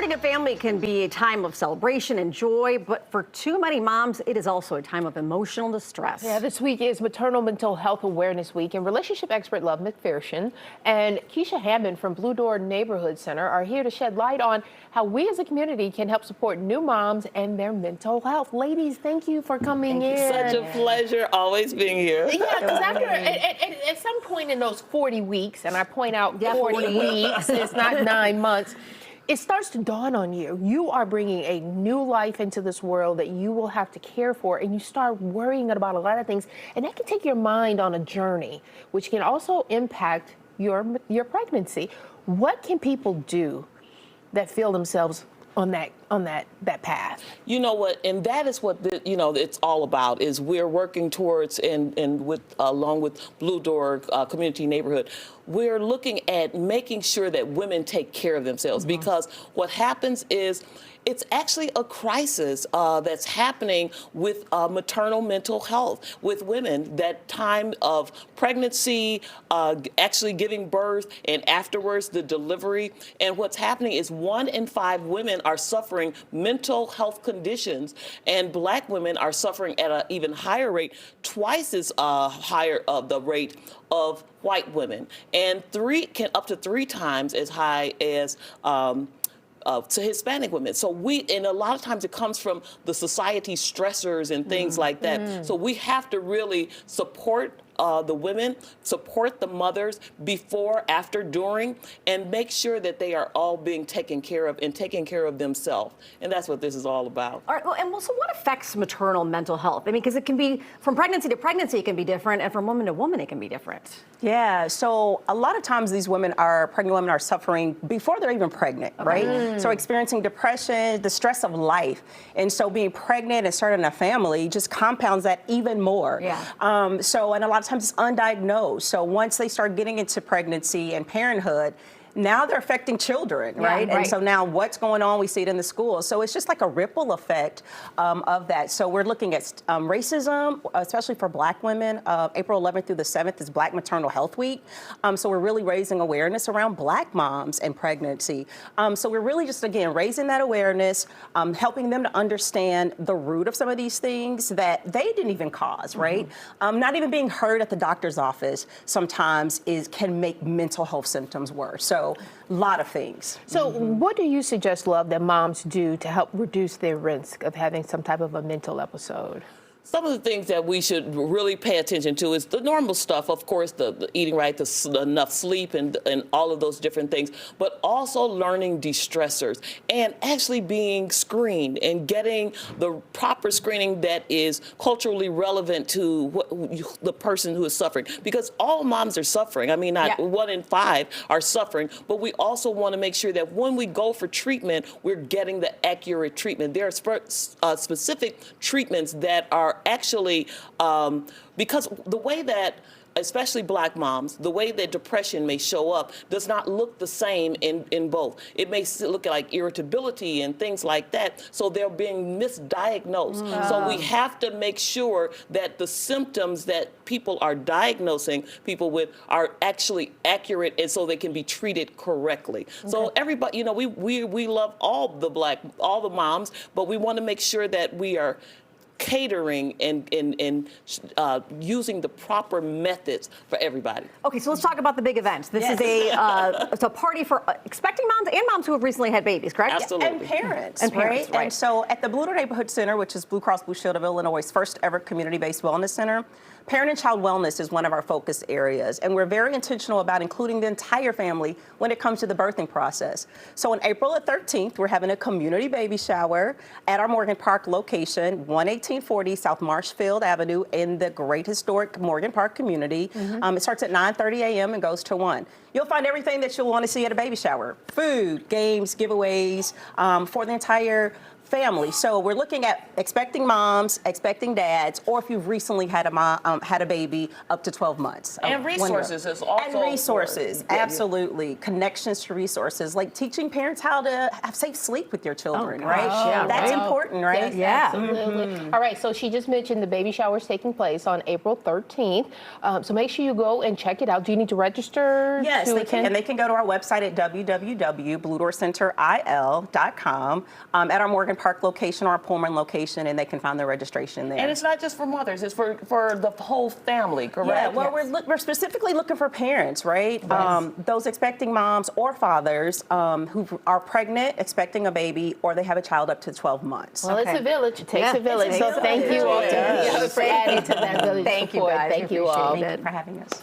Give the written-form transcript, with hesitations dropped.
Starting a family can be a time of celebration and joy, but for too many moms, it is also a time of emotional distress. Yeah, this week is Maternal Mental Health Awareness Week, and relationship expert Love McPherson and Keisha Hammond from Blue Door Neighborhood Center are here to shed light on how we as a community can help support new moms and their mental health. Ladies, thank you for coming in. Such a pleasure always being here. Yeah, because after at some point in those 40 weeks, and I point out 40 weeks, it's not 9 months, it starts to dawn on you. You are bringing a new life into this world that you will have to care for, and you start worrying about a lot of things, and that can take your mind on a journey, which can also impact your pregnancy. What can people do that feel themselves on that path? You know what, and that is what it's all about. Is we're working towards and along with Blue Door Community Neighborhood, we're looking at making sure that women take care of themselves, because what happens is it's actually a crisis that's happening with maternal mental health with women. That time of pregnancy, actually giving birth, and afterwards the delivery. And what's happening is 1 in 5 women are suffering mental health conditions, and Black women are suffering at an even higher rate, twice as higher of the rate of white women, and up to 3 times as high as to Hispanic women. So and a lot of times it comes from the society stressors and things like that. So we have to really support the women, support the mothers before, after, during, and make sure that they are all being taken care of and taking care of themselves. And that's what this is all about. All right, well, and so what affects maternal mental health? I mean, because it can be from pregnancy to pregnancy, it can be different, and from woman to woman, it can be different. Yeah, so a lot of times these pregnant women are suffering before they're even pregnant, right? So experiencing depression, the stress of life. And so being pregnant and starting a family just compounds that even more. Yeah. And a lot of times it's undiagnosed. So once they start getting into pregnancy and parenthood, now they're affecting children, right? And so now what's going on? We see it in the schools. So it's just like a ripple effect of that. So we're looking at racism, especially for Black women. April 11th through the 7th is Black Maternal Health Week. So we're really raising awareness around Black moms and pregnancy. So we're really just, again, raising that awareness, helping them to understand the root of some of these things that they didn't even cause, right? Not even being heard at the doctor's office sometimes can make mental health symptoms worse. So a lot of things. So what do you suggest, Love, that moms do to help reduce their risk of having some type of a mental episode? Some of the things that we should really pay attention to is the normal stuff, of course, the eating right, enough sleep, and all of those different things, but also learning de-stressors and actually being screened and getting the proper screening that is culturally relevant to the person who is suffering. Because all moms are suffering. I mean, not 1 in 5 are suffering, but we also want to make sure that when we go for treatment, we're getting the accurate treatment. There are specific treatments that are actually, because the way that, especially Black moms, the way that depression may show up does not look the same in both. It may look like irritability and things like that, so they're being misdiagnosed. So we have to make sure that the symptoms that people are diagnosing people with are actually accurate, and so they can be treated correctly. So everybody, we love all the moms, but we want to make sure that we are catering and using the proper methods for everybody. Okay, so let's talk about the big event. This is it's a party for expecting moms and moms who have recently had babies, correct? Absolutely. And parents, right? And so at the Blue Door Neighborhood Center, which is Blue Cross Blue Shield of Illinois' first ever community-based wellness center, parent and child wellness is one of our focus areas, and we're very intentional about including the entire family when it comes to the birthing process. So on April the 13th, we're having a community baby shower at our Morgan Park location, 1840 South Marshfield Avenue in the great historic Morgan Park community. It starts at 9:30 a.m. and goes to 1. You'll find everything that you'll want to see at a baby shower: food, games, giveaways for the entire family. So we're looking at expecting moms, expecting dads, or if you've recently had a baby up to 12 months. And resources is also And resources, absolutely. Connections to resources, like teaching parents how to have safe sleep with your children, right? yeah, That's right. important, right? Yeah. Absolutely. All right, so she just mentioned the baby shower is taking place on April 13th. So make sure you go and check it out. Do you need to register? Yes, to they can. And they can go to our website at www.bluedoorcenteril.com at our Morgan Park location or our Pullman location, and they can find the registration there. And it's not just for mothers; it's for the whole family. Correct? Yeah, well, we're specifically looking for parents, right? Those expecting moms or fathers who are pregnant, expecting a baby, or they have a child up to 12 months. Well, it's Okay. a village. It takes Yeah. a village. It takes So a thank village. you all It does. for adding to that village Thank you, support. guys. Thank We you all. appreciate Thank you for having us.